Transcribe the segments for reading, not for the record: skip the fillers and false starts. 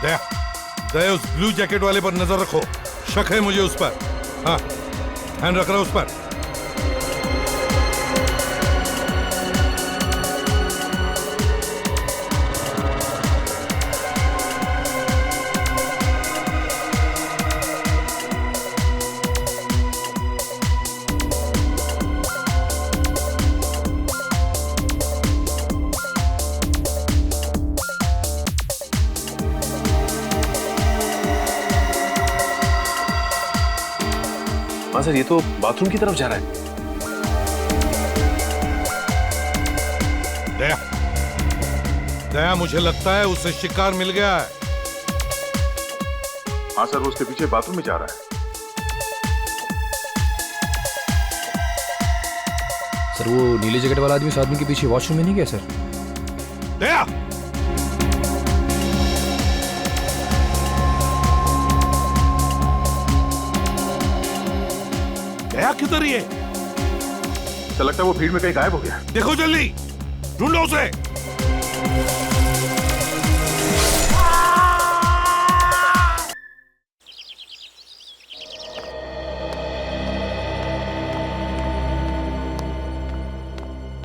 दया, दया उस blue jacket वाले पर नजर रखो, शक है मुझे उस पर। हाँ, ध्यान रख रहा उस पर। हाँ सर, ये तो बाथरूम की तरफ जा रहा है। दया, दया मुझे लगता है उसे शिकार मिल गया है। हाँ सर, वो उसके पीछे बाथरूम में जा रहा है। सर वो नीले जैकेट वाला आदमी उस आदमी के पीछे वॉशरूम में नहीं गया सर? दया, दया किधर ही है? तो लगता है वो भीड़ में कहीं गायब हो गया। देखो जल्दी, ढूंढो उसे।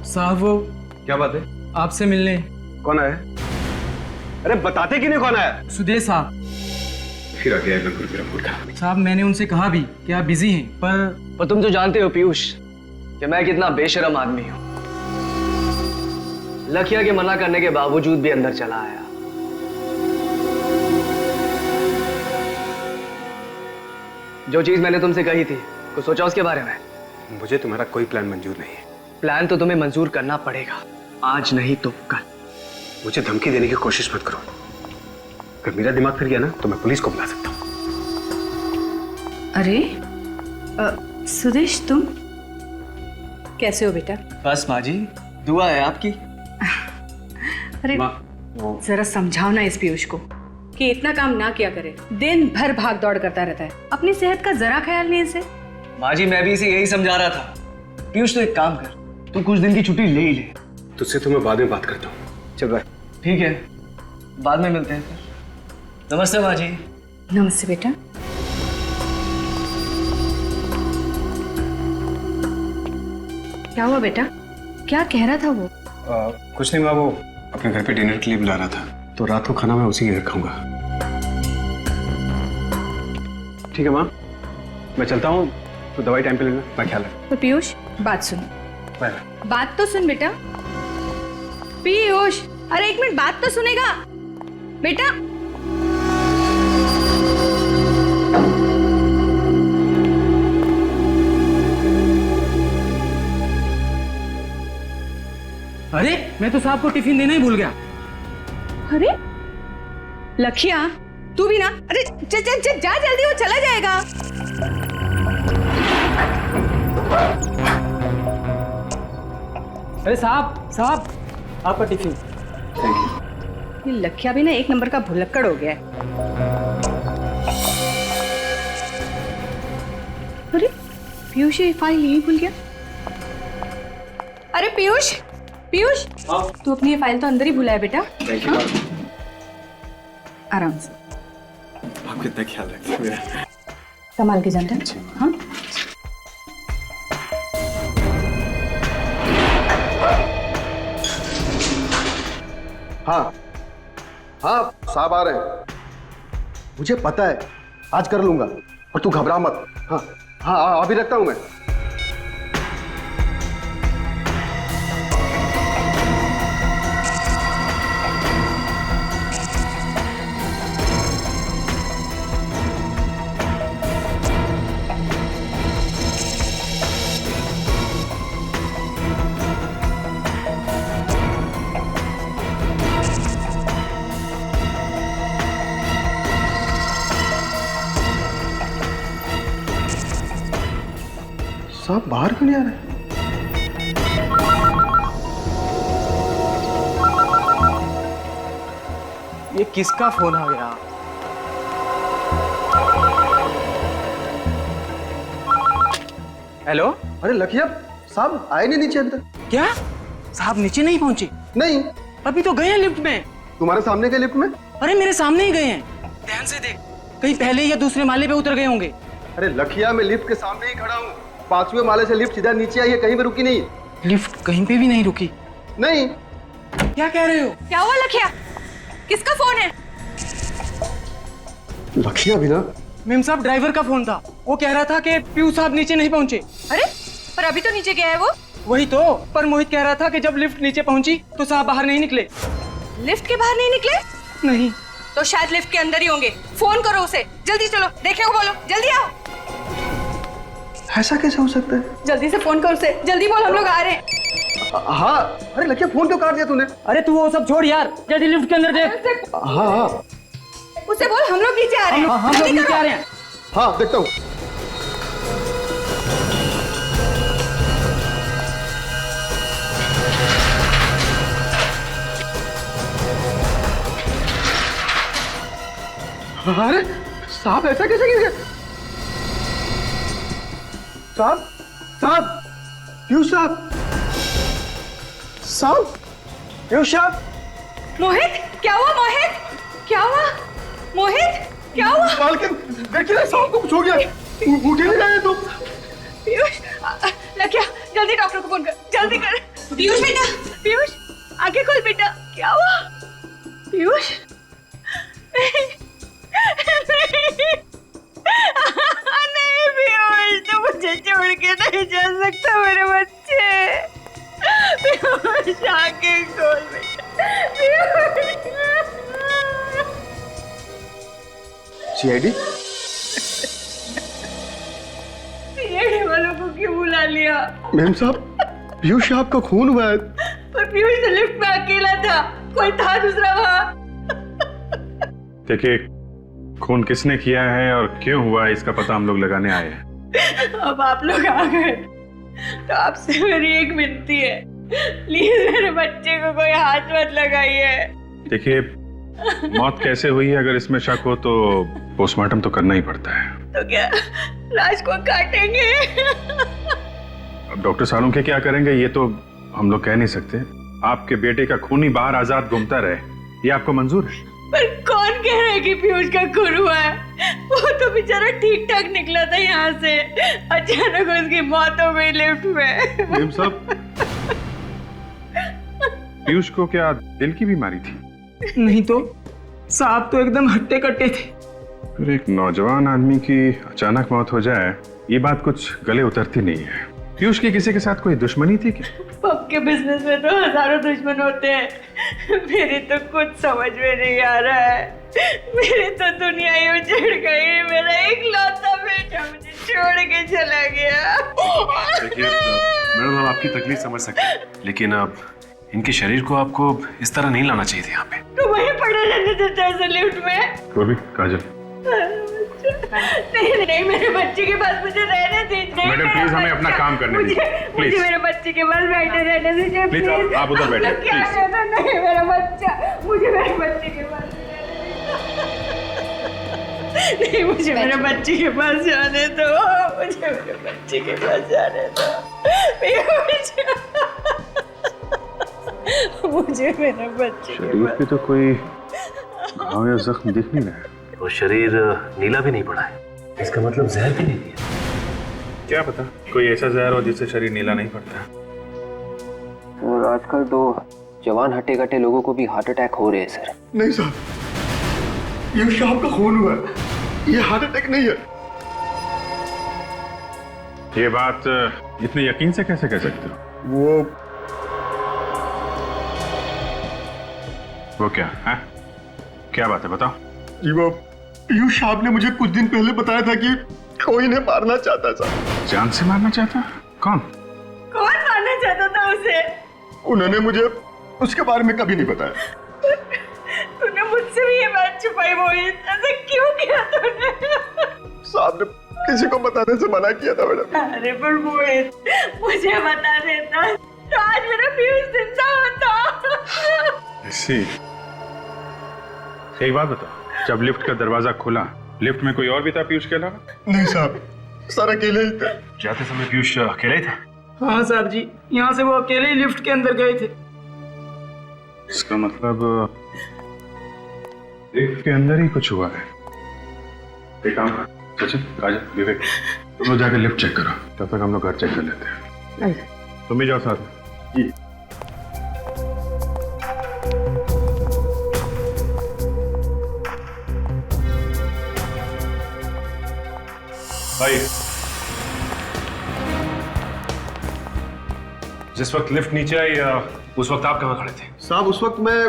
साहब वो क्या बात है? आपसे मिलने। कौन आया? अरे बताते कि नहीं कौन आया? सुदेश साहब। फिर आ गया बिल्कुल मेरा मूड खराब। साहब मैंने उनसे कहा भी कि आप बिजी हैं, पर तुम तो जानते हो पीयूष कि मैं कितना बेशरम आदमी हूं। लखिया के मना करने के बावजूद भी अंदर चला आया। जो चीज मैंने तुमसे कही थी, कुछ सोचा उसके बारे में? मुझे तुम्हारा कोई प्लान मंजूर नहीं है। प्लान तो तुम्हें मंजूर करना पड़ेगा, आज नहीं तो कल। मुझे धमकी देने की कोशिश मत करो। अगर मेरा दिमाग फिर गया ना तो मैं पुलिस को बुला सकता हूँ। अरे सुदेश, तुम कैसे हो बेटा? बस माँ जी, दुआ है आपकी। अरे जरा समझाओ ना इस पीयूष को कि इतना काम ना किया करे। दिन भर भाग दौड़ करता रहता है, अपनी सेहत का जरा ख्याल नहीं इसे। माँ जी मैं भी इसे यही समझा रहा था। पीयूष तो एक काम कर, तू कुछ दिन की छुट्टी ले ही ले। तुझसे तो मैं बाद में बात करता हूँ। चल बाय। ठीक है, बाद में मिलते हैं फिर। नमस्ते माँ जी। नमस्ते बेटा। क्या हुआ बेटा? क्या कह रहा था वो? कुछ नहीं माँ, वो अपने घर पे डिनर के लिए बुला रहा था, तो रात को खाना मैं उसी के घर खाऊंगा। ठीक है माँ, मैं चलता हूँ। तो दवाई टाइम पे लेना, मैं ख्याल रख। तो पीयूष बात सुन। बाय। बात तो सुन बेटा। पीयूष, अरे एक मिनट, बात तो सुनेगा बेटा। अरे मैं तो साहब को टिफिन देना ही भूल गया। अरे लखिया, तू भी ना। अरे जा जल्दी, वो चला जाएगा। अरे साहब आपका टिफिन। ये लखिया भी ना एक नंबर का भुलक्कड़ हो गया है। अरे पीयूष ये फाइल यहीं भूल गया। अरे पीयूष, तू अपनी ये फाइल तो अंदर ही भूला है बेटा। Thank you. आराम से। आप कितना ख्याल रखते हैं मेरा। संभाल के जाना। हाँ हाँ हाँ, साहब आ रहे हैं। मुझे पता है, आज कर लूंगा, और तू घबरा मत। हाँ हाँ, अभी रखता हूं मैं। साहब बाहर क्यों नहीं आ रहे? ये किसका फोन आ गया? हेलो। अरे लखिया, साहब आए नहीं नीचे अभी तक। क्या साहब नीचे नहीं पहुंचे? नहीं। अभी तो गए हैं लिफ्ट में। तुम्हारे सामने के लिफ्ट में? अरे मेरे सामने ही गए हैं। ध्यान से देख, कहीं पहले या दूसरे माले पे उतर गए होंगे। अरे लखिया, मैं लिफ्ट के सामने ही खड़ा हूँ। 5वें माले से लिफ्ट सीधा नीचे आई है, कहीं भी रुकी नहीं। लिफ्ट कहीं पे भी नहीं रुकी। नहीं। क्या कह रहे हो? क्या हुआ लखिया? किसका फोन है? लखिया भी ना? मेम साहब, ड्राइवर का फोन था। वो कह रहा था कि पीयूष साहब नीचे नहीं पहुंचे। अरे पर अभी तो नीचे गया है वो। वही तो, पर मोहित कह रहा था कि जब लिफ्ट नीचे पहुंची तो साहब बाहर नहीं निकले। लिफ्ट के बाहर नहीं निकले? नहीं तो शायद लिफ्ट के अंदर ही होंगे। फोन करो उसे, जल्दी चलो, देखने को बोलो, जल्दी आओ। ऐसा कैसे हो सकता है? जल्दी से फोन करो उसे, जल्दी बोल, हम लोग आ रहे हैं। हाँ। अरे लखिया, फोन क्यों काट दिया तूने? अरे तू वो सब छोड़ यार, जल्दी लिफ्ट के अंदर देख। हाँ हाँ उसे बोल हम लोग नीचे आ रहे हैं। हम लोग जल्दी नीचे करो। आ रहे हैं। हाँ, देखता हूँ। अरे साहब, ऐसा कैसे गिर गया? साहब, साहब, पीयूष साहब, साहब, पीयूष साहब। मोहित, क्या हुआ मोहित? क्या हुआ मोहित? क्या हुआ? मालकिन, देखिए ना, साहब को कुछ हो गया। उठ ही नहीं रहे तुम। पीयूष, लखिया, जल्दी डॉक्टर को फोन कर, जल्दी कर। पीयूष बेटा, पीयूष, आंखें खोल बेटा। क्या हुआ पीयूष? नहीं पीयूष, तो मुझे छोड़ के नहीं जा सकता मेरे बच्चे। पीयूष, आंखें खोल बेटा। सीआईडी? सीआईडी वालों को क्यों बुला लिया? मैम साहब, पीयूष साहब का खून हुआ है। पर पीयूष तो लिफ्ट में अकेला था, कोई था दूसरा वहाँ। देखिए, खून किसने किया है और क्यों हुआ है इसका पता हम लोग लगाने आए हैं। अब आप लोग आ गए तो आपसे मेरी एक विनती है, प्लीज मेरे बच्चे को कोई हाथ मत लगाइए। देखिए, मौत कैसे हुई है अगर इसमें शक हो तो पोस्टमार्टम तो करना ही पड़ता है। तो क्या लाश को काटेंगे? अब डॉक्टर सालुंखे क्या करेंगे ये तो हम लोग कह नहीं सकते। आपके बेटे का खून ही बाहर आजाद घूमता रहे, ये आपको मंजूर है? पर कौन कह रहा है कि पीयूष का खून हुआ है? वो तो बेचारा ठीक ठाक निकला था यहाँ से, अचानक उसकी मौत हो गई लिफ्ट में। मैम साहब, पीयूष को क्या दिल की बीमारी थी? नहीं तो, साहब तो एकदम हट्टे कट्टे थे। फिर एक नौजवान आदमी की अचानक मौत हो जाए, ये बात कुछ गले उतरती नहीं है। पीयूष की किसी के साथ कोई दुश्मनी थी क्या? पब के बिजनेस में तो हजारों दुश्मन होते हैं, मेरी तो कुछ समझ में नहीं आ रहा है। मेरी तो दुनिया ही उजड़ गई, मेरा इकलौता बेटा मुझे छोड़ के चला गया। देखिए मैडम, हम आपकी तकलीफ समझ सकते हैं, लेकिन अब इनके शरीर को आपको इस तरह नहीं लाना चाहिए था यहाँ पे। तो वहीं पड़े रहने देता है लिफ्ट में। वो भी काजल, नहीं नहीं, मेरे बच्चे के पास मुझे रहने दीजिए। मैडम प्लीज हमें अपना काम करने दीजिए, प्लीज। मुझे मेरे बच्चे के पास बैठे रहने दीजिए प्लीज, आप उधर बैठिए, क्या प्लीज। कहता नहीं मेरा बच्चा, मुझे मेरे बच्चे के पास नहीं, मुझे मेरे बच्चे के पास जाने दो, मुझे मेरे बच्चे के पास जाने दो। मुझे मेरे बच्चे के शरीर पे तो कोई घाव या जख्म दिख नहीं रहा है। और शरीर नीला भी नहीं पड़ा है, इसका मतलब जहर भी नहीं दिया। क्या पता कोई ऐसा जहर हो जिससे शरीर नीला नहीं पड़ता। और आजकल तो जवान हट्टे कट्टे लोगों को भी हार्ट अटैक हो रहे हैं सर। नहीं साहब, पीयूष साहब का खून हुआ है, ये हार्ट अटैक नहीं है। ये बात इतने यकीन से कैसे कह सकते हो? वो क्या है? क्या बात है, बताओ। जी वो पीयूष साहब ने मुझे कुछ दिन पहले बताया था कि कोई इन्हें मारना चाहता था। जान से मारना चाहता? कौन? कौन मारना चाहता था उसे? उन्होंने मुझे उसके बारे में कभी नहीं बताया। तूने मुझसे भी ये बात छुपाई मोहित, ऐसा क्यों किया तूने? साहब ने किसी को बताने से मना किया था मैडम। अरे पर मोहित, मुझे बता देता तो आज मेरा पीयूष जिंदा होता। ऐसी एक बात बताओ, जब लिफ्ट का दरवाजा खुला, लिफ्ट में कोई और भी था पीयूष के अलावा? नहीं साहब, सर अकेले ही थे। जाते समय पीयूष अकेले ही था? हाँ साहब जी, यहाँ से वो अकेले ही लिफ्ट के अंदर गए थे। इसका मतलब लिफ्ट के अंदर ही कुछ हुआ है। एक काम कर, सचिन, काजल, विवेक, तुम लोग जाकर लिफ्ट चेक करो, तब तक हम लोग घर चेक कर लेते हैं। तुम भी जाओ साथ में। जी। भाई, जिस वक्त लिफ्ट नीचे आई उस वक्त आप कहाँ खड़े थे? साहब उस वक्त मैं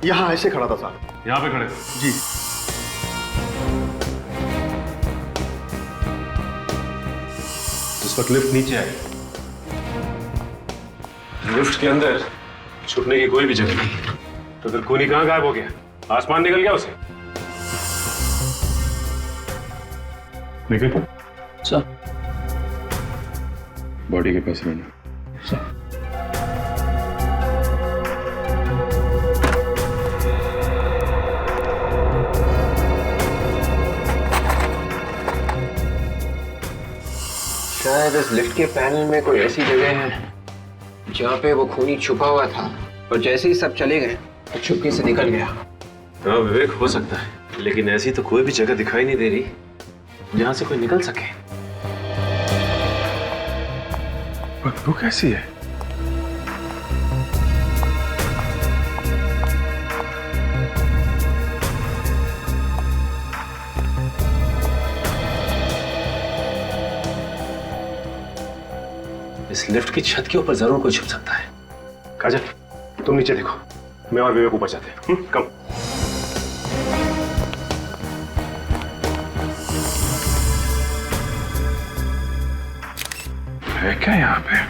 यहाँ ऐसे खड़ा था साहब। यहाँ पे खड़े थे? जी। जिस वक्त लिफ्ट नीचे आई, लिफ्ट के अंदर छुपने की कोई भी जगह नहीं, तो फिर खूनी कहाँ गायब हो गया? आसमान निकल गया उसे? निकल सर। बॉडी के पास रहना। शायद इस लिफ्ट के पैनल में कोई ऐसी जगह है जहाँ पे वो खूनी छुपा हुआ था और जैसे ही सब चले गए तो चुपके से निकल गया। हाँ विवेक, हो सकता है, लेकिन ऐसी तो कोई भी जगह दिखाई नहीं दे रही जहां से कोई निकल सके। बदबू कैसी है? इस लिफ्ट की छत के ऊपर जरूर कोई छुप सकता है। काजल, तुम नीचे देखो, मैं और विवेक ऊपर जाते हैं। कम। है क्या यहाँ पे?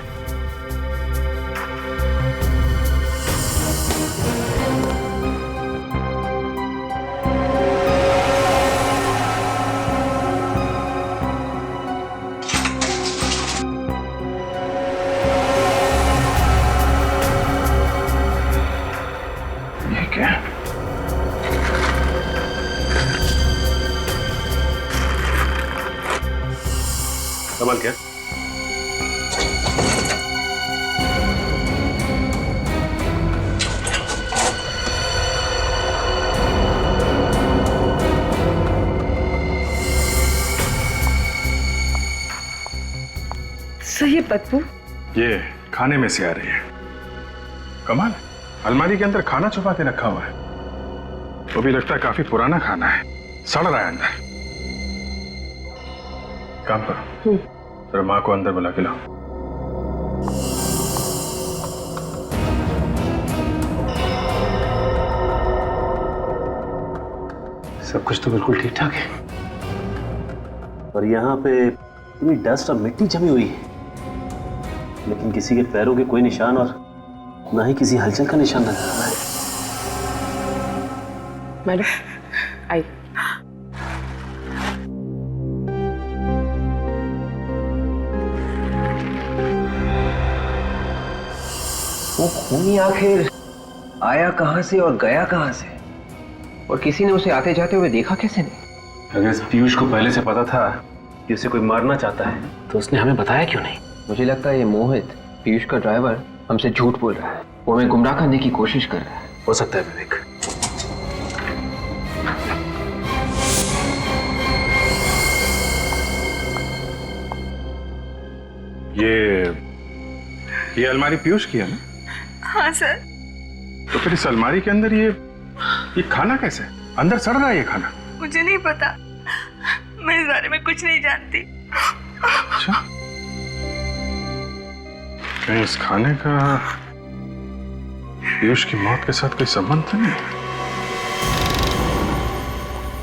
ये क्या? कमाल क्या? सही बदबू। ये खाने में से आ रही है। कमाल, अलमारी के अंदर खाना छुपा के रखा हुआ है। वो भी लगता है काफी पुराना खाना है, सड़ रहा है अंदर। काम करो, जरा माँ को अंदर बुला के लाओ। सब कुछ तो बिल्कुल ठीक ठाक है, और यहाँ पे इतनी डस्ट और मिट्टी जमी हुई है, लेकिन किसी के पैरों के कोई निशान और ना ही किसी हलचल का निशान नजर आ रहा है। मैडम आई। वो खूनी आखिर आया कहां से और गया कहां से, और किसी ने उसे आते जाते हुए देखा कैसे नहीं? अगर इस पीयूष को पहले से पता था कि उसे कोई मारना चाहता है, तो उसने हमें बताया क्यों नहीं? मुझे लगता है ये मोहित, पीयूष का ड्राइवर, हमसे झूठ बोल रहा है। वो हमें गुमराह करने की कोशिश कर रहा है। हो सकता है विवेक। ये अलमारी पीयूष की है ना? हाँ सर। तो फिर इस अलमारी के अंदर ये खाना कैसे अंदर सड़ रहा है? ये खाना मुझे नहीं पता, मैं इस बारे में कुछ नहीं जानती। अच्छा, कहीं इस खाने का पीयूष की मौत के साथ कोई संबंध तो नहीं?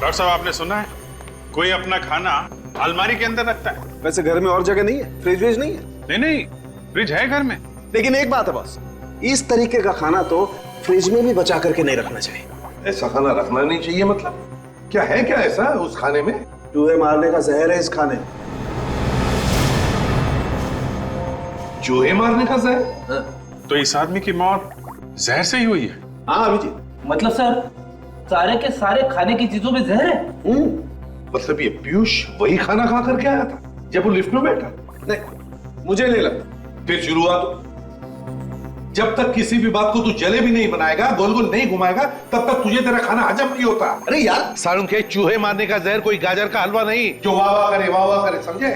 डॉक्टर साहब, आपने सुना है कोई अपना खाना अलमारी के अंदर रखता है? वैसे घर में और जगह नहीं है, फ्रिज व्रिज नहीं है। नहीं, फ्रिज है घर में। लेकिन एक बात है बॉस, इस तरीके का खाना तो फ्रिज में भी बचा करके नहीं रखना चाहिए। ऐसा खाना रखना नहीं चाहिए मतलब? क्या है क्या ऐसा उस खाने में? चूहे मारने का जहर है इस खाने में। चूहे मारने का जहर? तो इस आदमी की मौत जहर से ही हुई है? हाँ अभिजीत। मतलब सर, सारे के सारे खाने की चीजों में जहर है? मतलब ये पीयूष वही खाना खा करके आया था जब वो लिफ्ट में बैठा? नहीं, मुझे नहीं लगता। फिर शुरुआत? जब तक किसी भी बात को तू जलेबी नहीं बनाएगा, गोल गोल नहीं घुमाएगा, तब तक तुझे तेरा खाना हजम नहीं होता। अरे यार सारुण के चूहे मारने का जहर कोई गाजर का हलवा नहीं जो वाह वाह करे, समझे?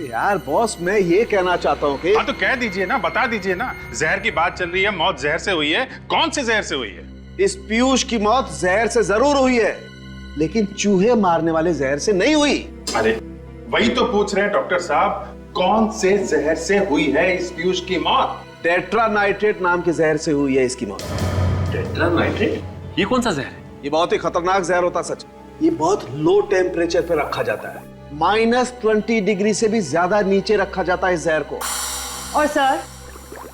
यार बॉस, मैं ये कहना चाहता हूँ कि हाँ तो कह दीजिए ना, बता दीजिए ना। जहर की बात चल रही है, मौत जहर से हुई है। कौन से जहर से हुई है? इस पीयूष की मौत जहर से जरूर हुई है, लेकिन चूहे मारने वाले जहर से नहीं हुई। अरे वही तो पूछ रहे हैं डॉक्टर साहब, कौन से जहर से हुई है इस पीयूष की मौत? टेट्रानाइट्रेट नाम के जहर से हुई है इसकी मौत। टेट्रानाइट्रेट? ये कौन सा जहर है? ये बहुत ही खतरनाक जहर होता सच। ये बहुत लो टेम्परेचर पे रखा जाता है, -20 डिग्री से भी ज्यादा नीचे रखा जाता है इस जहर को। और सर,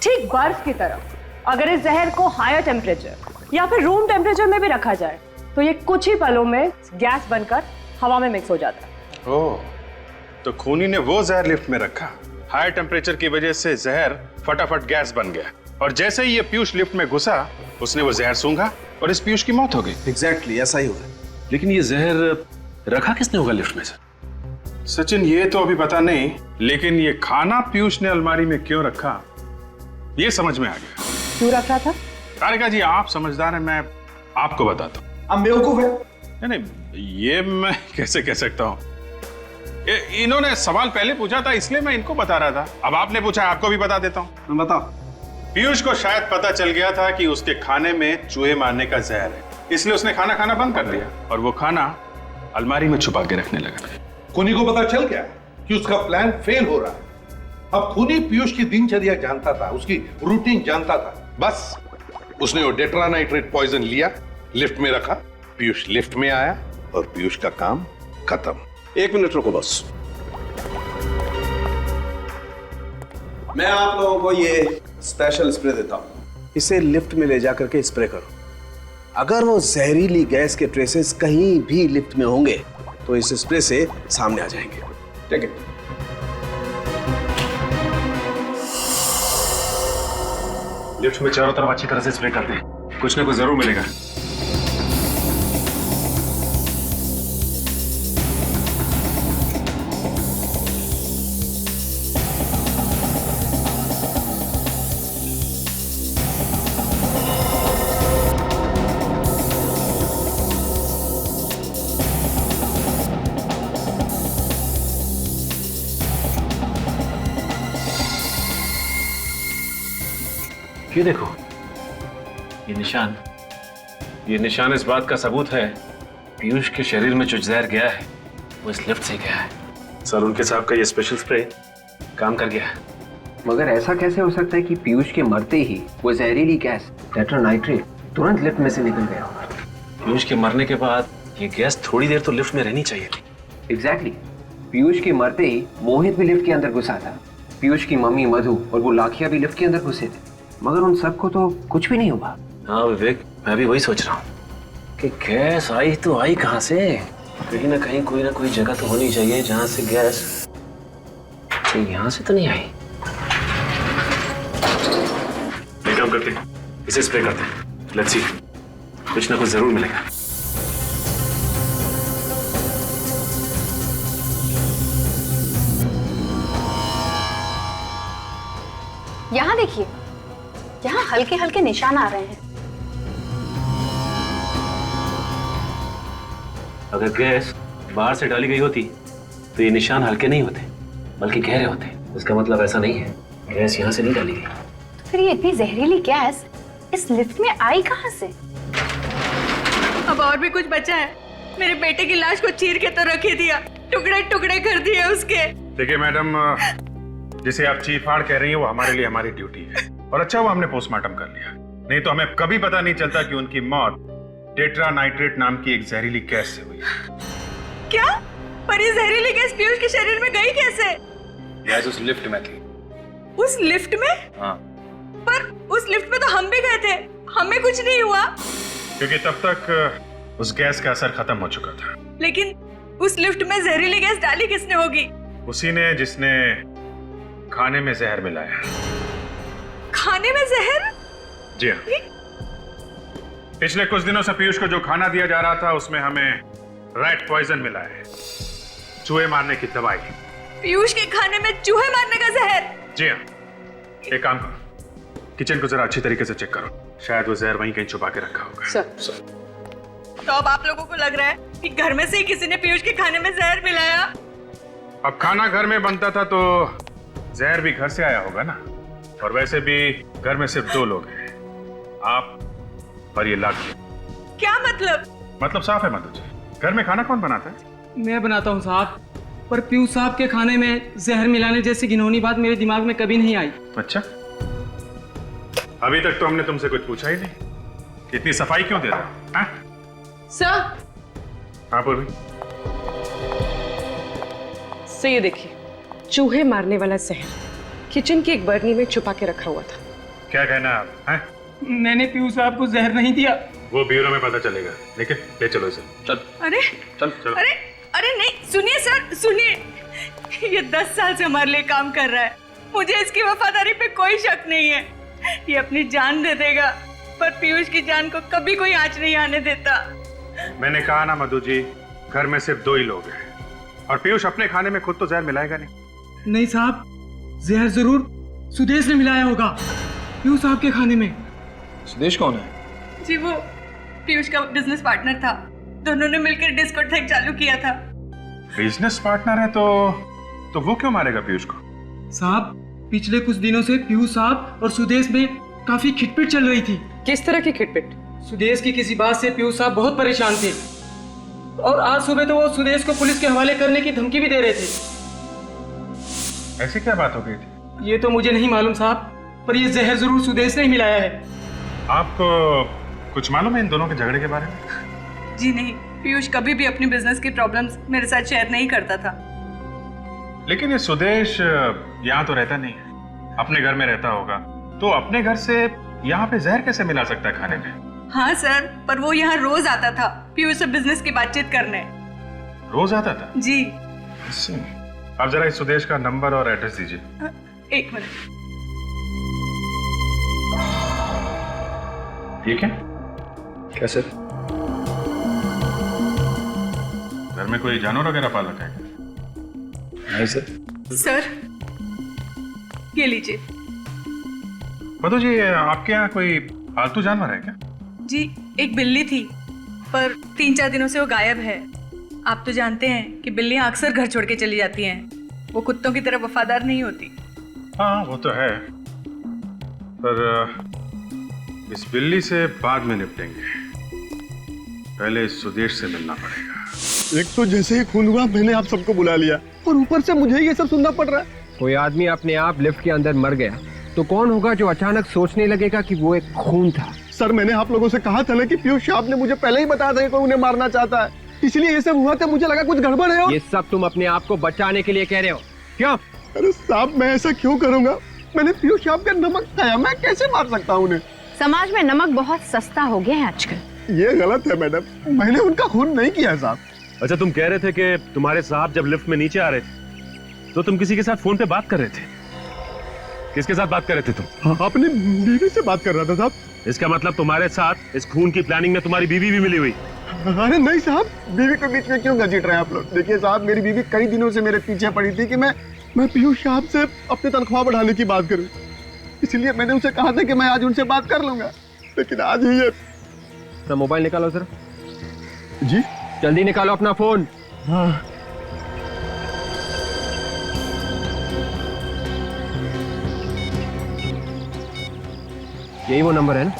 ठीक बर्फ की तरह अगर इस जहर को हायर टेम्परेचर या फिर रूम टेम्परेचर में भी रखा जाए तो ये कुछ ही पलों में गैस बनकर हवा में मिक्स हो जाता है। ओह, तो खूनी ने वो जहर लिफ्ट में रखा, हाई टेम्परेचर की वजह से जहर फटाफट गैस बन गया, और जैसे ही ये पीयूष लिफ्ट में घुसा उसने वो जहर सूंघा और इस पीयूष की मौत हो गई। एग्जैक्टली ऐसा ही हुआ। लेकिन ये जहर रखा किसने होगा लिफ्ट में सर? सचिन, ये तो अभी पता नहीं, लेकिन ये खाना पीयूष ने अलमारी में क्यों रखा ये समझ में आ गया। क्यों रख रहा था? तारिका जी, आप समझदार हैं, मैं आपको बताता हूँ। अब बेवकूफ है। नहीं, ये मैं कैसे कह सकता हूँ? इन्होंने सवाल पहले पूछा था इसलिए मैं इनको बता रहा था। अब आपने पूछा, आपको भी बता देता हूँ। बताओ। पीयूष को शायद पता चल गया था कि उसके खाने में चूहे मारने का जहर है, इसलिए उसने खाना खाना बंद कर दिया और वो खाना अलमारी में छुपा के रखने लगा। खूनी को पता चल गया कि उसका प्लान फेल हो रहा है। अब खूनी पीयूष की दिनचर्या जानता था, उसकी रूटीन जानता था। बस उसने वो टेट्रानाइट्रेट पॉइजन लिया, लिफ्ट में रखा, पीयूष लिफ्ट में आया और पीयूष का काम खत्म। 1 मिनट रुको बस, मैं आप लोगों को ये स्पेशल स्प्रे देता हूं। इसे लिफ्ट में ले जाकर के स्प्रे करो। अगर वो जहरीली गैस के ट्रेसेस कहीं भी लिफ्ट में होंगे तो इस स्प्रे से सामने आ जाएंगे। ठीक है? लिफ्ट में चारों तरफ अच्छी तरह से स्प्रे कर दें, कुछ ना कुछ जरूर मिलेगा। ये देखो, ये निशान इस बात का सबूत है पीयूष के शरीर में जो जहर गया है वो इस लिफ्ट से गया है। सर, उनके साहब का ये स्पेशल स्प्रे काम कर गया। मगर ऐसा कैसे हो सकता है कि पीयूष के मरते ही वो जहरीली गैस टेट्रानाइट्रेट तुरंत लिफ्ट में से निकल गया होगा? पीयूष के मरने के बाद ये गैस थोड़ी देर तो लिफ्ट में रहनी चाहिए थी। एग्जैक्टली। पीयूष के मरते ही मोहित भी लिफ्ट के अंदर घुसा था, पीयूष की मम्मी मधु और वो लाखिया भी लिफ्ट के अंदर घुसे थे, मगर उन सबको तो कुछ भी नहीं हुआ। हाँ विवेक, मैं भी वही सोच रहा हूँ कि गैस आई तो आई कहाँ से? कहीं ना कहीं कोई ना कोई जगह तो होनी चाहिए जहाँ से गैस, यहाँ से तो नहीं आई। एक काम करते हैं, इसे स्प्रे करते हैं, लेट्स सी, कुछ ना कुछ जरूर मिलेगा। यहाँ देखिए, यहाँ हल्के हल्के निशान आ रहे हैं। अगर गैस बाहर से डाली गई होती तो ये निशान हल्के नहीं होते बल्कि गहरे होते। इसका मतलब ऐसा नहीं है गैस यहाँ से नहीं डाली गई। तो फिर ये इतनी जहरीली गैस इस लिफ्ट में आई कहाँ से? अब और भी कुछ बचा है? मेरे बेटे की लाश को चीर के तो रख ही दिया, टुकड़े टुकड़े कर दिए उसके। देखिए मैडम, जिसे आप चीर-फाड़ कह रही हैं वो हमारे लिए हमारी ड्यूटी है, और अच्छा हुआ हमने पोस्टमार्टम कर लिया, नहीं तो हमें कभी पता नहीं चलता कि उनकी मौत टेट्रानाइट्रेट नाम की एक जहरीली गैस से हुई। क्या? पर ये जहरीली गैस पीयूष के शरीर में गई कैसे? गैस उस लिफ्ट में थी। उस लिफ्ट में? हाँ। पर उस लिफ्ट में तो हम भी गए थे, हमें कुछ नहीं हुआ। क्योंकि तब तक उस गैस का असर खत्म हो चुका था। लेकिन उस लिफ्ट में जहरीली गैस डाली किसने होगी? उसी ने जिसने खाने में जहर मिलाया। खाने में जहर? जी हाँ। पिछले कुछ दिनों से पीयूष को जो खाना दिया जा रहा था उसमें हमें रैट पॉइजन मिला है, चूहे मारने की दवाई। पीयूष के खाने में चूहे मारने का जहर? जी हाँ। एक काम करो, किचन को जरा अच्छी तरीके से चेक करो, शायद वो जहर वहीं कहीं छुपा के रखा होगा। सर तो अब आप लोगों को लग रहा है कि घर में से ही किसी ने पीयूष के खाने में जहर मिलाया? अब खाना घर में बनता था तो जहर भी घर से आया होगा ना। और वैसे भी घर में सिर्फ 2 लोग हैं, आप और ये लाखी। क्या मतलब? मतलब साफ है मधु जी, घर में खाना कौन बनाता है? मैं बनाता हूँ साहब, पर पीयूष साहब के खाने में जहर मिलाने जैसी घिनौनी बात मेरे दिमाग में कभी नहीं आई। अच्छा, अभी तक तो हमने तुमसे कुछ पूछा ही नहीं, इतनी सफाई क्यों दे रहे हो? हाँ? सर हाँ पूर्वी, से ये देखिए, चूहे मारने वाला जहर किचन की एक बर्नी में छुपा के रखा हुआ था। क्या कहना है आप? हैं? मैंने पीयूष साहब को जहर नहीं दिया। वो ब्यूरो में पता चलेगा, लेकिन ले चलो इसे। चल अरे चल चल। अरे अरे नहीं, सुनिए सर सुनिए, ये 10 साल से हमारे लिए काम कर रहा है, मुझे इसकी वफादारी पे कोई शक नहीं है। ये अपनी जान दे देगा, पर पीयूष की जान को कभी कोई आंच नहीं आने देता। मैंने कहा ना मधु जी, घर में सिर्फ 2 ही लोग हैं, और पीयूष अपने खाने में खुद तो जहर मिलाएगा नहीं। नहीं साहब, जहर जरूर सुदेश ने मिलाया होगा पीयूष साहब के खाने में। सुदेश कौन है? जी वो पीयूष का बिजनेस पार्टनर था, दोनों ने मिलकर डिस्कोटेक चालू किया था। बिजनेस पार्टनर है तो वो क्यों मारेगा पीयूष को? साहब, पिछले कुछ दिनों से पीयूष साहब और सुदेश में काफी खिटपिट चल रही थी। किस तरह की खिटपिट? सुदेश की किसी बात से पीयूष साहब बहुत परेशान थे, और आज सुबह तो वो सुदेश को पुलिस के हवाले करने की धमकी भी दे रहे थे। ऐसी क्या बात हो गई थी? ये तो मुझे नहीं मालूम साहब, पर ये जहर जरूर सुदेश ने ही मिलाया है। आपको कुछ मालूम है इन दोनों के झगड़े के बारे में? जी नहीं, पीयूष कभी भी अपनी बिजनेस की प्रॉब्लम्स मेरे साथ शेयर नहीं करता था। लेकिन ये सुदेश यहाँ तो रहता नहीं है, अपने घर में रहता होगा, तो अपने घर से यहाँ पे जहर कैसे मिला सकता है खाने में? हाँ सर, पर वो यहाँ रोज आता था पीयूष से बिजनेस की बातचीत करने। रोज आता था? जी। आप जरा इस सुदेश का नंबर और एड्रेस दीजिए। 1 मिनट। ठीक है? क्या सर? घर में कोई जानवर वगैरह पाल रखा है? नहीं सर। सर ये लीजिए। मधु जी, आपके यहाँ कोई पालतू जानवर है क्या? जी एक बिल्ली थी, पर 3-4 दिनों से वो गायब है। आप तो जानते हैं कि बिल्लियां अक्सर घर छोड़ के चली जाती हैं, वो कुत्तों की तरह वफादार नहीं होती। हाँ वो तो है, पर इस बिल्ली से बाद में निपटेंगे, पहले इस सुदेश से मिलना पड़ेगा। एक तो जैसे ही खून हुआ मैंने आप सबको बुला लिया, और ऊपर से मुझे ये सब सुनना पड़ रहा है। कोई आदमी अपने आप लिफ्ट के अंदर मर गया तो कौन होगा जो अचानक सोचने लगेगा कि वो एक खून था? सर मैंने आप लोगों से कहा था ना कि पीयूष साहब ने मुझे पहले ही बताया था कि कोई उन्हें मारना चाहता है, इसलिए ये सब हुआ था। मुझे लगा कुछ गड़बड़ है। ये सब तुम अपने आप को बचाने के लिए कह रहे हो क्यों? अरे साहब, मैं ऐसा क्यों करूंगा? मैंने पीयूष साहब का नमक खाया, मैं कैसे मार सकता हूँ उन्हें? समाज में नमक बहुत सस्ता हो गया है आजकल। ये गलत है मैडम, मैंने उनका खून नहीं किया साहब। अच्छा, तुम कह रहे थे कि तुम्हारे साहब जब लिफ्ट में नीचे आ रहे थे तो तुम किसी के साथ फोन पे बात कर रहे थे। किसके साथ बात कर रहे थे तुम? हाँ, अपनी बीवी से बात कर रहा था साहब। इसका मतलब तुम्हारे साथ इस खून की प्लानिंग में तुम्हारी बीवी भी मिली हुई? अरे नहीं साहब, बीवी के बीच में क्यों घसीट रहे हैं आप लोग? देखिए साहब, मेरी बीवी कई दिनों से मेरे पीछे पड़ी थी कि मैं पीयूष साहब से अपनी तनख्वाह बढ़ाने की बात करूं, इसलिए मैंने उनसे कहा था कि मैं आज उनसे बात कर लूंगा, लेकिन आज ही ये। अपना मोबाइल निकालो सर। जी जल्दी निकालो अपना फोन। हाँ। यही वो नंबर है ना?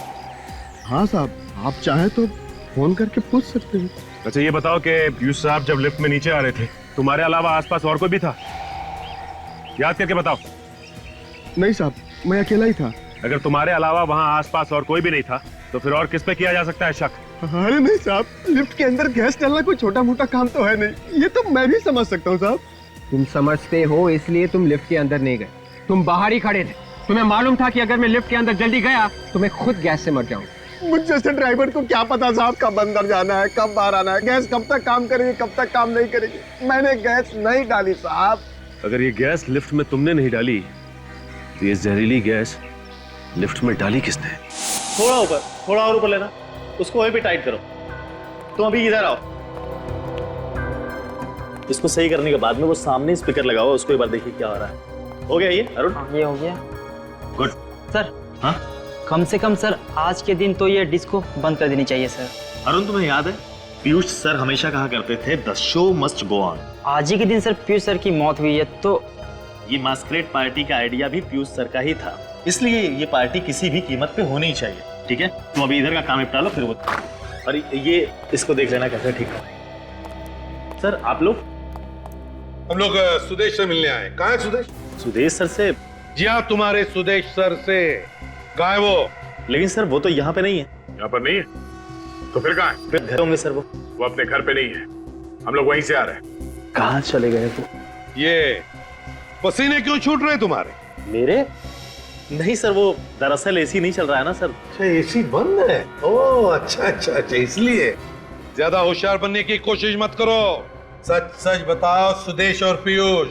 हाँ साहब, आप चाहे तो फोन करके पूछ सकते हैं। अच्छा ये बताओ कि पीयूष साहब जब लिफ्ट में नीचे आ रहे थे तुम्हारे अलावा आसपास और कोई भी था? याद करके बताओ। नहीं साहब, मैं अकेला ही था। अगर तुम्हारे अलावा वहाँ आसपास और कोई भी नहीं था तो फिर और किस पे किया जा सकता है शक? अरे नहीं साहब, लिफ्ट के अंदर गैस डालना कोई छोटा मोटा काम तो है नहीं, ये तो मैं भी समझ सकता हूँ साहब। तुम समझते हो इसलिए तुम लिफ्ट के अंदर नहीं गए, तुम बाहर ही खड़े थे। तुम्हें मालूम था कि अगर मैं लिफ्ट के अंदर जल्दी गया तो मैं खुद गैस से मर जाऊंगा। मुझ जैसे ड्राइवर को क्या पता साहब कब अंदर जाना है, कब बाहर आना है, गैस कब तक काम करेगी, कब तक काम नहीं करेगी। मैंने गैस नहीं डाली साहब। अगर ये गैस लिफ्ट में तुमने नहीं डाली तो ये जहरीली गैस लिफ्ट में डाली किसने? थोड़ा और ऊपर लेना, उसको वहीं पे टाइट करो। तुम अभी इधर आओ। इसको सही करने के बाद में वो सामने स्पीकर लगाओ, उसको एक बार देखिए क्या हो रहा है। हो गया ये अरुण? ये हो गया। गुड सर हाँ? कम से कम सर आज के दिन तो ये डिस्को बंद कर देनी चाहिए सर। अरुण तुम्हें याद है पीयूष सर हमेशा कहा करते थे the show must go on. आज ही के दिन सर पीयूष सर की मौत हुई है तो ये मास्करेड पार्टी का आइडिया भी पीयूष सर का ही था, इसलिए ये पार्टी किसी भी कीमत पे होनी चाहिए। ठीक है, तुम अभी इधर का काम निपटा लो, फिर वो और ये इसको देख लेना कैसे ठीक है। सर आप लोग? हम लोग सुदेश से मिलने आए। कहाँ है सुदेश? सुदेश सर से? जी हाँ, तुम्हारे सुदेश सर से। कहाँ है वो? लेकिन सर वो तो यहाँ पे नहीं है। यहाँ पर नहीं है तो फिर कहाँ है? फिर घर होंगे सर। वो अपने घर पे नहीं है, हम लोग वहीं से आ रहे हैं। कहाँ चले गए वो? ये पसीने क्यों छूट रहे तुम्हारे? मेरे? नहीं सर, वो दरअसल एसी नहीं चल रहा है ना सर। अच्छा एसी बंद है? ओह अच्छा अच्छा अच्छा, इसलिए। ज्यादा होशियार बनने की कोशिश मत करो। सच सच बताओ सुदेश और पीयूष,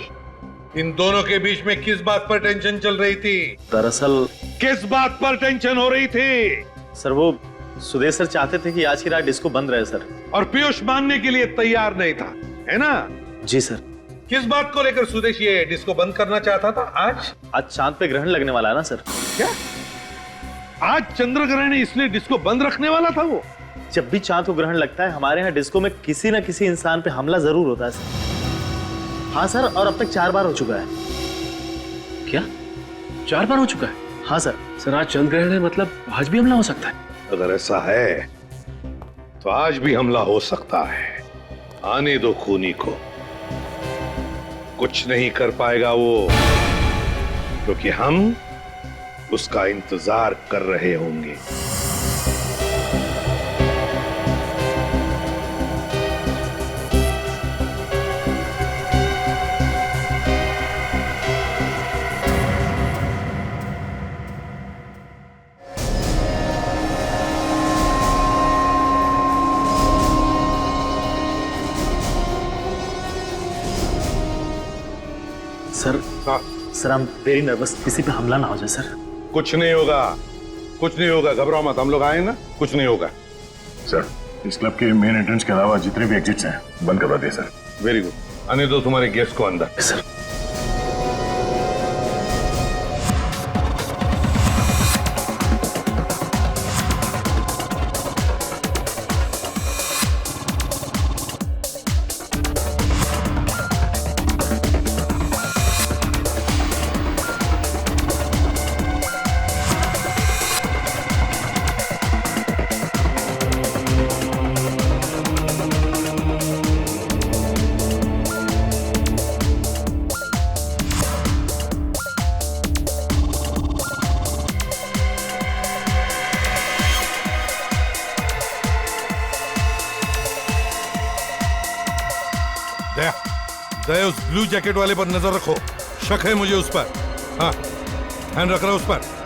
इन दोनों के बीच में किस बात पर टेंशन चल रही थी? दरअसल किस बात पर टेंशन हो रही थी? सर वो सुदेश सर चाहते थे कि आज की रात डिस्को बंद रहे सर। और पीयूष मानने के लिए तैयार नहीं था, है ना? जी सर। किस बात को लेकर सुदेश ये डिस्को बंद करना चाहता था आज? आज चांद पे ग्रहण लगने वाला है ना सर। क्या? आज चंद्र ग्रहण है इसलिए डिस्को बंद रखने वाला था वो? जब भी चांद को ग्रहण लगता है हमारे यहाँ डिस्को में किसी न किसी इंसान पे हमला जरूर होता है सर। हाँ सर, और अब तक 4 बार हो चुका है। क्या 4 बार हो चुका है? हाँ सर। सर आज चंद्र ग्रहण है, मतलब आज भी हमला हो सकता है। अगर ऐसा है तो आज भी हमला हो सकता है। आने दो खूनी को, कुछ नहीं कर पाएगा वो, क्योंकि हम उसका इंतजार कर रहे होंगे। सर सर हम वेरी नर्वस, किसी पे हमला ना हो जाए सर। कुछ नहीं होगा, कुछ नहीं होगा, घबराओ मत, हम लोग आए ना, कुछ नहीं होगा। सर इस क्लब के मेन एंट्रेंस के अलावा जितने भी एग्जिट्स हैं बंद करवा दिए सर। वेरी गुड, आने दो तुम्हारे गेस्ट को अंदर। सर दया उस ब्लू जैकेट वाले पर नजर रखो, शक है मुझे उस पर। हाँ ध्यान रख रहा उस पर।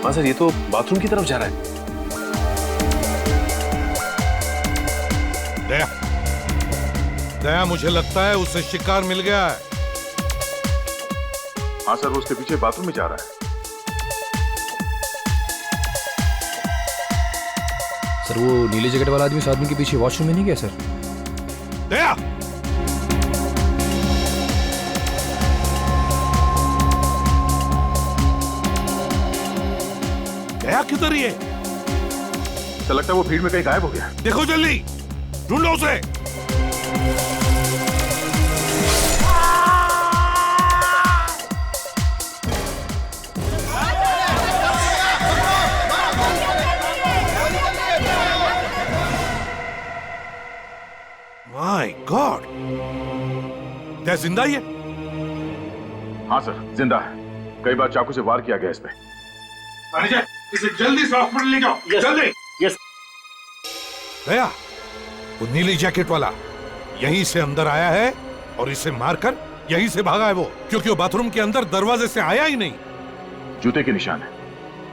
हाँ सर, ये तो बाथरूम की तरफ जा रहा है। दया, दया मुझे लगता है उसे शिकार मिल गया है। हाँ सर, वो उसके पीछे बाथरूम में जा रहा है। सर वो नीले जैकेट वाला आदमी उस आदमी के पीछे वॉशरूम में नहीं गया सर? दया दया किधर ही है? ऐसा लगता है वो भीड़ में कहीं गायब हो गया। देखो जल्दी, ढूंढो उसे। माय गॉड, क्या जिंदा ही है? हाँ सर, जिंदा है। कई बार चाकू से वार किया गया इस पे। इसे जल्दी से हॉस्पिटल ले जाओ, जल्दी। यस। दया, वो नीली जैकेट वाला यहीं से अंदर आया है और इसे मारकर यहीं से भागा है वो, क्योंकि वो बाथरूम के अंदर दरवाजे से आया ही नहीं। जूते के निशान है।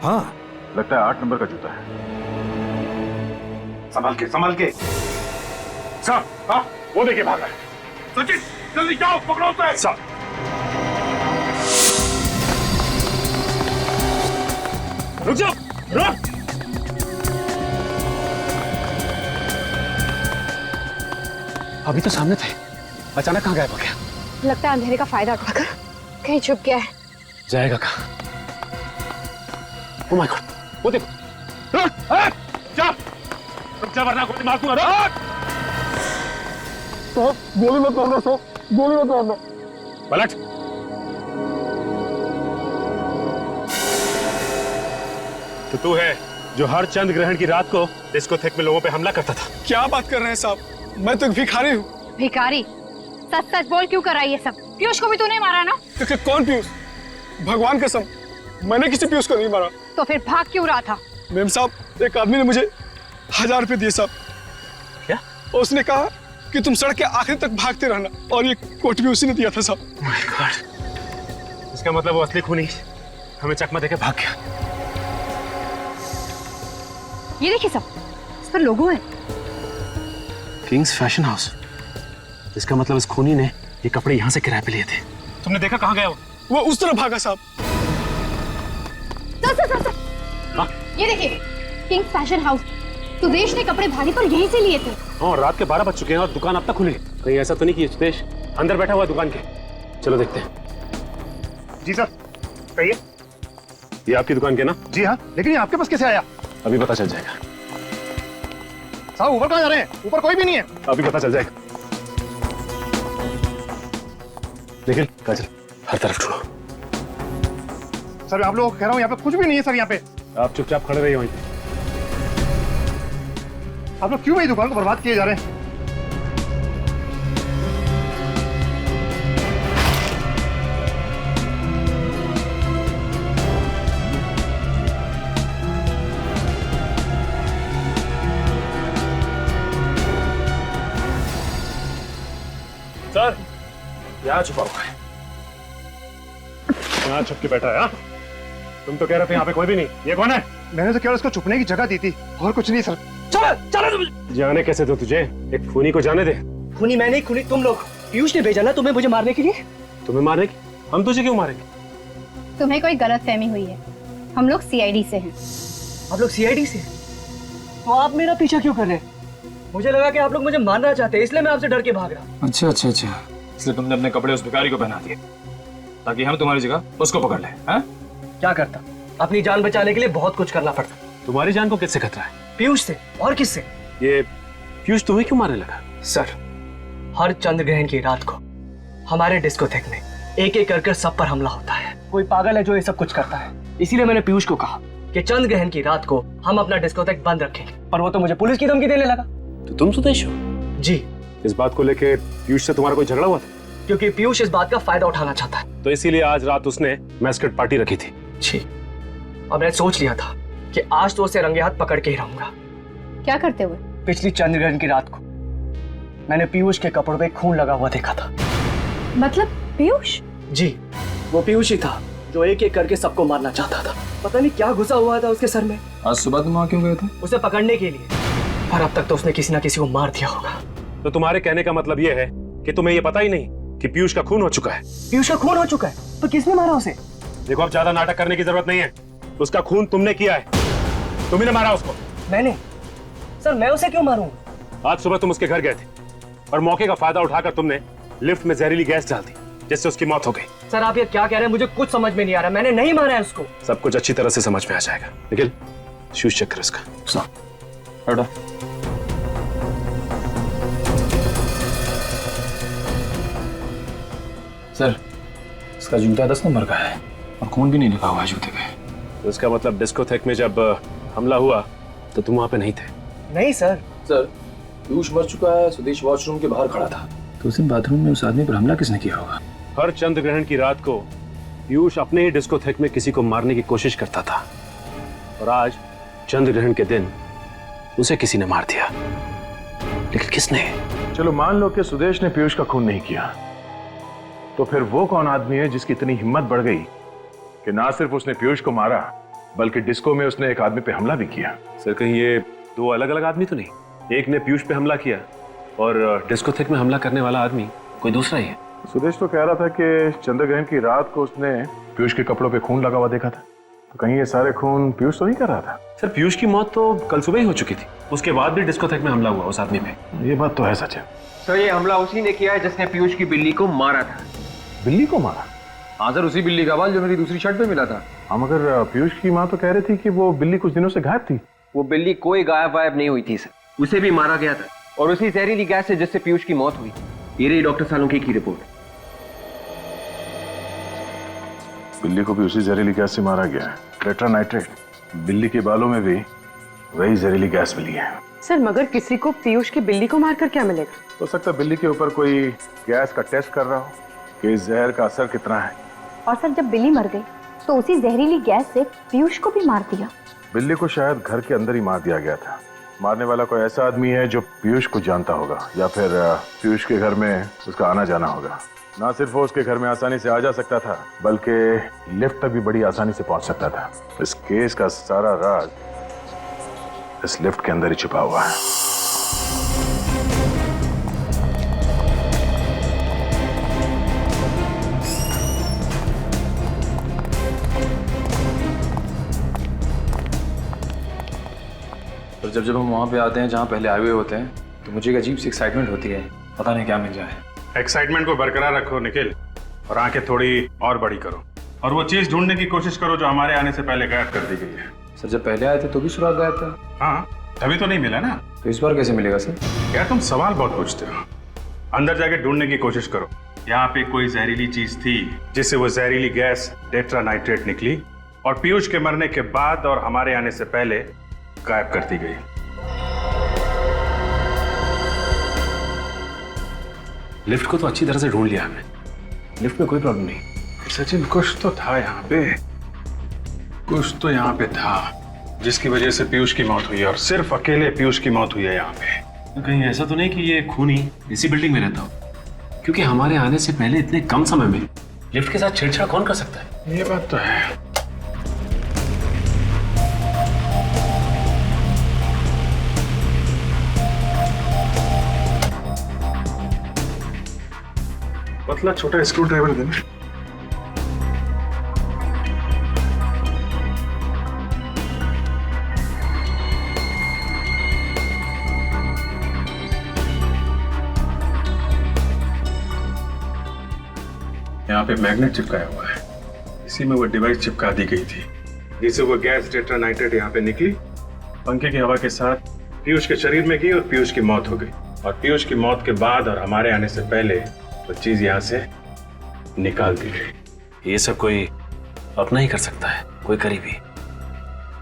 हाँ, लगता है 8 नंबर का जूता है। संभाल के साहब। हाँ, वो देखिए भाग रहा है। सचिन जल्दी जाओ, पकड़ो उसे। साहब रुक जाओ, रुक। अभी तो सामने थे, अचानक कहाँ गायब हो गया? लगता है अंधेरे का फायदा उठाकर कहीं छुप गया है। जाएगा कहाँ? ओह माय गॉड, वो देखो। रुक, रुक जा वरना गोली मार दूंगा। रुक। साहब गोली मत मारना, साहब गोली मत मारना। पलट। तो तू है जो हर चंद्र ग्रहण की रात को डिस्कोथेक में लोगों पे हमला करता था। क्या बात कर रहे हैं साहब, मैं तो एक भिखारी हूँ। भिखारी? सच सच बोल, क्यों कर रहा है ये सब? पीयूष को भी तूने मारा ना? कौन पीयूष? भगवान कसम मैंने किसी पीयूष को नहीं मारा। तो फिर भाग क्यों रहा था? मैम साहब, एक आदमी ने मुझे 1000 रुपए दिए साहब। क्या? उसने कहा कि तुम सड़क के आखिर तक भागते रहना, और ये कोट भी उसी ने दिया था साहब। माय गॉड, इसका मतलब वो असली खूनी हमें चकमा देके भाग गया। ये देखिए सब, इस पर लोगो है। Kings fashion house. इसका मतलब इस खूनी ने ये कपड़े यहाँ से किराए पे लिए थे। तुमने देखा कहाँ गया वो उस तरफ भागा साहब। सर, ये देखिए, किंग्स फैशन हाउस। सुदेश ने कपड़े भारी पर यहीं से लिए थे। हाँ, रात के 12 बज चुके हैं और दुकान अब तक खुली। कहीं ऐसा तो नहीं कि सुदेश अंदर बैठा हुआ दुकान के? चलो देखते हैं। जी सर, कहिए। ये आपकी दुकान के ना? जी हाँ, लेकिन ये आपके पास कैसे आया? अभी पता चल जाएगा। साहब ऊपर कहाँ जा रहे हैं? ऊपर कोई भी नहीं है। अभी पता चल जाएगा। निखिल, काजल, हर तरफ ढूंढो। सर आप लोग कह रहा हूँ यहाँ पे कुछ भी नहीं है सर। यहाँ पे आप चुपचाप खड़े रहिए वहीं पे। आप लोग क्यों मेरी दुकान को बर्बाद किए जा रहे हैं? सर, यहाँ छुपा हुआ है। यहाँ छुप के बैठा है। हाँ? तुम तो कह रहे थे यहाँ पे कोई भी नहीं। ये कौन है? मैंने तो केवल उसको छुपने की जगह दी थी और कुछ नहीं सर। चलो जाने कैसे दो तुझे? एक खूनी को जाने दे। खूनी मैं नहीं, खूनी तुम लोग। पीयूष ने भेजा ना तुम्हें मुझे मारने के लिए। तुम्हें मारने की? हम तुझे क्यों मारेंगे? तुम्हें कोई गलतफहमी हुई है। हम लोग सीआईडी से हैं। आप लोग सीआईडी से? तो आप मेरा पीछा क्यों कर रहे हैं? मुझे लगा कि आप लोग मुझे मारना चाहते हैं, इसलिए मैं आपसे डर के भाग रहा। अच्छा, इसलिए तुमने अपने कपड़े उस भिखारी को पहना दिए ताकि हम तुम्हारी जगह उसको पकड़ लें। हाँ? क्या करता? अपनी जान बचाने के लिए बहुत कुछ करना पड़ता। तुम्हारी जान को किससे खतरा है? पीयूष से। और किससे? ये पीयूष तुम्हें क्यों मारने लगा? सर, हर चंद्र ग्रहण की रात को हमारे डिस्कोथेक में एक एक कर सब पर हमला होता है। कोई पागल है जो ये सब कुछ करता है। इसीलिए मैंने पीयूष को कहा कि चंद्र ग्रहण की रात को हम अपना डिस्कोथेक बंद रखेंगे, पर वो तो मुझे पुलिस की धमकी देने लगा। तो तुम सुदेश हो? जी। इस बात को लेकर पीयूष से तुम्हारा कोई झगड़ा हुआ था? क्योंकि पीयूष इस बात का फायदा उठाना चाहता है, तो इसीलिए आज रात उसने मैस्कट पार्टी रखी थी। जी। और मैंने सोच लिया था कि आज तो उसे रंगे हाथ पकड़ के ही रहूंगा। क्या करते हुए? पिछली चंद्र ग्रहण की रात को मैंने पीयूष के कपड़ों पे खून लगा हुआ देखा था। मतलब पीयूष? जी, वो पीयूष ही था जो एक एक करके सबको मारना चाहता था। पता नहीं क्या घुसा हुआ था उसके सर में। आज सुबह तुम वहां क्यों गए थे? उसे पकड़ने के लिए, पर अब तक तो उसने किसी ना किसी को मार दिया होगा। तो तुम्हारे कहने का मतलब यह है कि तुम्हें यह पता ही नहीं कि पीयूष का खून हो चुका है? पीयूष का खून हो चुका है? तो किसने मारा उसे? देखो, अब ज्यादा नाटक करने की जरूरत नहीं है। उसका खून तुमने किया है, तुमने मारा उसको। मैंने? सर मैं उसे क्यों मारूं? आज सुबह तुम उसके घर गए थे और मौके का फायदा उठाकर तुमने लिफ्ट में जहरीली गैस डाल दी, जिससे उसकी मौत हो गई। सर आप ये क्या कह रहे हैं? मुझे कुछ समझ में नहीं आ रहा। मैंने नहीं मारा है उसको। सब कुछ अच्छी तरह से समझ में आ जाएगा। निखिल, शूज चेक कर इसका। हटो। सर, इसका जूता 10 नंबर का है और खून भी नहीं लिखा हुआ है जूते पे। तो इसका मतलब डिस्कोथेक में जब हमला हुआ तो तुम वहां पे नहीं थे? नहीं सर। सर, पीयूष मर चुका है। सुदेश वॉशरूम के बाहर खड़ा था, तो उस दिन बाथरूम में उस आदमी पर हमला किसने किया होगा? हर चंद्र ग्रहण की रात को पीयूष अपने ही डिस्कोथेक में किसी को मारने की कोशिश करता था, और आज चंद्र ग्रहण के दिन उसे किसी ने मार दिया। लेकिन किसने? चलो मान लो कि सुदेश ने पीयूष का खून नहीं किया, तो फिर वो कौन आदमी है जिसकी इतनी हिम्मत बढ़ गई कि ना सिर्फ उसने पीयूष को मारा बल्कि डिस्को में उसने एक आदमी पे हमला भी किया? सर, कहीं ये दो अलग अलग आदमी तो नहीं। एक ने पीयूष पे हमला किया और डिस्कोथेक में हमला करने वाला आदमी कोई दूसरा ही है। सुदेश तो कह रहा था कि चंद्रग्रहण की रात को उसने पीयूष के कपड़ों पे खून लगा हुआ देखा था। तो कहीं ये सारे खून पीयूष तो नहीं कर रहा था? सर पीयूष की मौत तो कल सुबह ही हो चुकी थी, उसके बाद भी डिस्कोथेक में हमला हुआ उस आदमी पे। ये बात तो है सचिन। सर ये हमला उसी ने किया है जिसने पीयूष की बिल्ली को मारा था। बिल्ली को मारा? हाँ सर, उसी बिल्ली का बाल जो मेरी दूसरी शर्ट पे मिला था। हाँ मगर पीयूष की माँ तो कह रही थी कि वो बिल्ली कुछ दिनों से गायब थी। वो बिल्ली कोई गायब वायब नहीं हुई थी सर, उसे भी मारा गया था और उसी जहरीली गैस से जिससे पीयूष की मौत हुई। ये रही डॉक्टर सालुंके की रिपोर्ट। बिल्ली को भी उसी जहरीली गैस से मारा गया है, टेट्रा नाइट्रेट। बिल्ली के बालों में भी वही जहरीली गैस मिली है। सर मगर किसी को पीयूष की बिल्ली को मारकर क्या मिलेगा? हो सकता है बिल्ली के ऊपर कोई गैस का टेस्ट कर रहा हो कि इस जहर का असर कितना है। और सर जब बिल्ली मर गई तो उसी जहरीली गैस से पीयूष को भी मार दिया। बिल्ली को शायद घर के अंदर ही मार दिया गया था। मारने वाला कोई ऐसा आदमी है जो पीयूष को जानता होगा या फिर पीयूष के घर में उसका आना जाना होगा। ना सिर्फ वो उसके घर में आसानी से आ जा सकता था बल्कि लिफ्ट तक भी बड़ी आसानी से पहुंच सकता था। इस केस का सारा राज इस लिफ्ट के अंदर ही छुपा हुआ है। और जब हम वहाँ पे आते हैं जहाँ पहले आए हुए होते हैं तो मुझे एक अजीब सी एक्साइटमेंट होती है, पता नहीं क्या मिल जाए। एक्साइटमेंट को बरकरार रखो निखिल, और आंखें थोड़ी और बड़ी करो और वो चीज ढूंढने की कोशिश करो जो हमारे आने से पहले गायब कर दी गई है। सर जब पहले आए थे तो भी सुराग गायब था। हाँ तभी तो नहीं मिला ना। तो इस बार कैसे मिलेगा सर? यार तुम सवाल बहुत पूछते हो। अंदर जाके ढूंढने की कोशिश करो। यहाँ पे कोई जहरीली चीज थी जिससे वो जहरीली गैस टेट्रा नाइट्रेट निकली और पीयूष के मरने के बाद और हमारे आने से पहले गायब कर दी गई। लिफ्ट को तो अच्छी तरह से ढूंढ लिया हमने, लिफ्ट में कोई प्रॉब्लम नहीं। सचिन कुछ तो था यहाँ पे, कुछ तो यहाँ पे था जिसकी वजह से पीयूष की मौत हुई है और सिर्फ अकेले पीयूष की मौत हुई है यहाँ पे। कहीं ऐसा तो नहीं कि ये खूनी इसी बिल्डिंग में रहता हो, क्योंकि हमारे आने से पहले इतने कम समय में लिफ्ट के साथ छेड़छाड़ कौन कर सकता है? ये बात तो है। पतला छोटा स्क्रू ड्राइवर देना। यहाँ पे मैग्नेट चिपकाया हुआ है, इसी में वो डिवाइस चिपका दी गई थी जिससे वो गैस टेट्रा नाइट्रेट यहाँ पे निकली, पंखे की हवा के साथ पीयूष के शरीर में गई और पीयूष की मौत हो गई। और पीयूष की मौत के बाद और हमारे आने से पहले वो चीज यहाँ से निकाल दी गई। ये सब कोई अपना ही कर सकता है, कोई करीबी।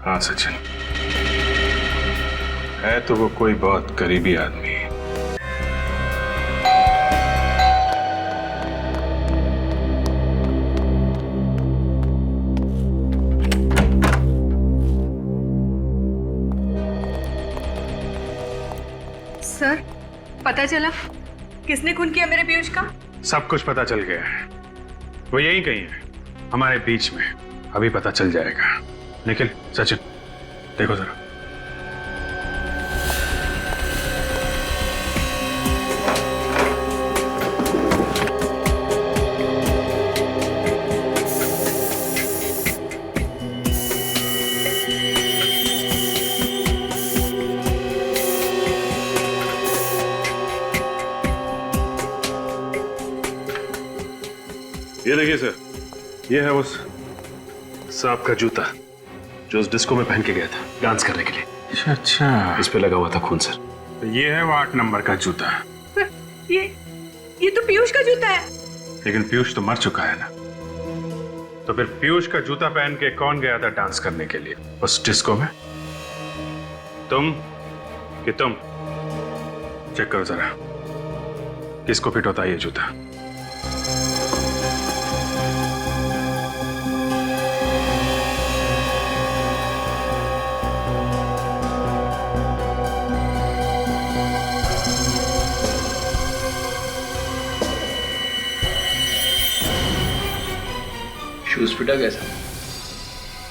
हाँ सचिन, है तो वो कोई बहुत करीबी आदमी। सर पता चला किसने खून किया मेरे पीयूष का? सब कुछ पता चल गया है, वो यही कहीं है हमारे बीच में, अभी पता चल जाएगा। निखिल, सचिन देखो जरा। ये देखिए सर, ये है उस सांप का जूता जो उस डिस्को में पहन के गया था डांस करने के लिए। अच्छा, इस पे लगा हुआ था खून सर। तो ये है वो 8 नंबर का जूता। ये तो पीयूष का जूता है। लेकिन पीयूष तो मर चुका है ना, तो फिर पीयूष का जूता पहन के कौन गया था डांस करने के लिए उस डिस्को में? तुम कि तुम? चेक करो जरा किसको फिट होता है ये जूता। शूज फिटा कैसा?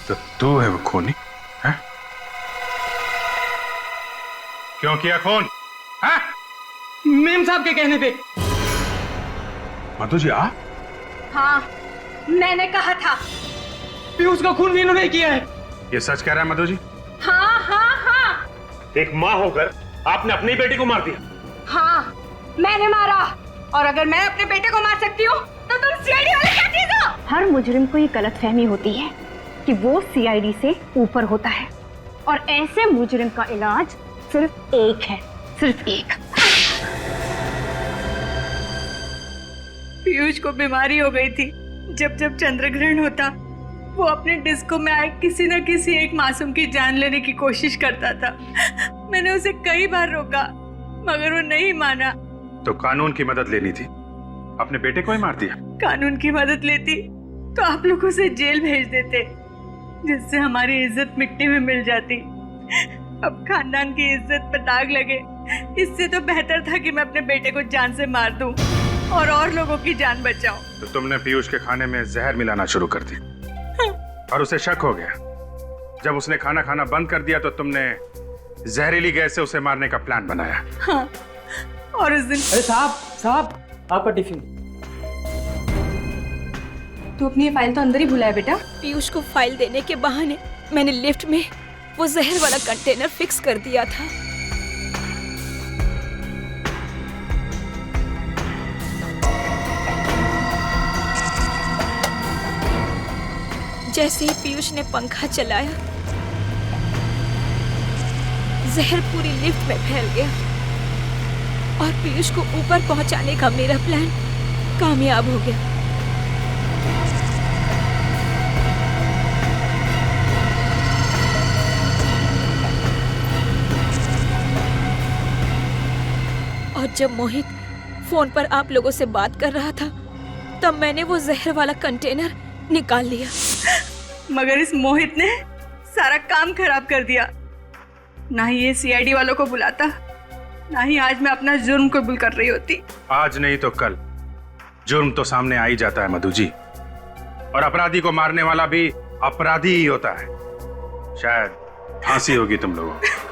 तो तू है वो खूनी है? क्यों किया खून? हाँ? मेम साहब के कहने पे। मधु जी आप? हाँ, मैंने कहा था। पीयूष का खून भी इन्होंने किया है। ये सच कह रहा है मधु जी? हाँ हाँ हाँ एक माँ होकर आपने अपनी बेटी को मार दिया। हाँ, मैंने मारा। और अगर मैं अपने बेटे को मार सकती हूँ तो तुम सीआईडी वाले क्या चीज हो? हर मुजरिम को ये गलतफहमी होती है कि वो सीआईडी से ऊपर होता है और ऐसे मुजरिम का इलाज सिर्फ एक है, सिर्फ एक। पीयूष को बीमारी हो गई थी। जब जब चंद्र ग्रहण होता वो अपने डिस्को में आए किसी न किसी एक मासूम की जान लेने की कोशिश करता था। मैंने उसे कई बार रोका मगर वो नहीं माना। तो कानून की मदद लेनी थी, अपने बेटे को ही मार दिया। कानून की मदद लेती तो आप लोग उसे जेल भेज देते, जिससे हमारी इज्जत मिट्टी में मिल जाती। अब खानदान की इज्जत पर दाग लगे, इससे तो बेहतर था कि मैं अपने बेटे को जान से मार दूं और लोगों की जान बचाऊं। तो तुमने पीयूष के खाने में जहर मिलाना शुरू कर दी और उसे शक हो गया। जब उसने खाना खाना बंद कर दिया तो तुमने जहरीली गैस से उसे मारने का प्लान बनाया। हाँ, और उस दिन। अरे साहब आपका टिफिन। तू अपनी ये फाइल तो अंदर ही भुलाया बेटा। पीयूष को फाइल देने के बहाने मैंने लिफ्ट में वो जहर वाला कंटेनर फिक्स कर दिया था। जैसे ही पीयूष ने पंखा चलाया जहर पूरी लिफ्ट में फैल गया और पीयूष को ऊपर पहुंचाने का मेरा प्लान कामयाब हो गया। और जब मोहित फोन पर आप लोगों से बात कर रहा था तब मैंने वो जहर वाला कंटेनर निकाल लिया। मगर इस मोहित ने सारा काम खराब कर दिया। ना ही ये सीआईडी वालों को बुलाता, ना ही आज मैं अपना जुर्म कबूल कर रही होती। आज नहीं तो कल जुर्म तो सामने आ ही जाता है मधु जी, और अपराधी को मारने वाला भी अपराधी ही होता है। शायद फांसी होगी तुम लोगों को।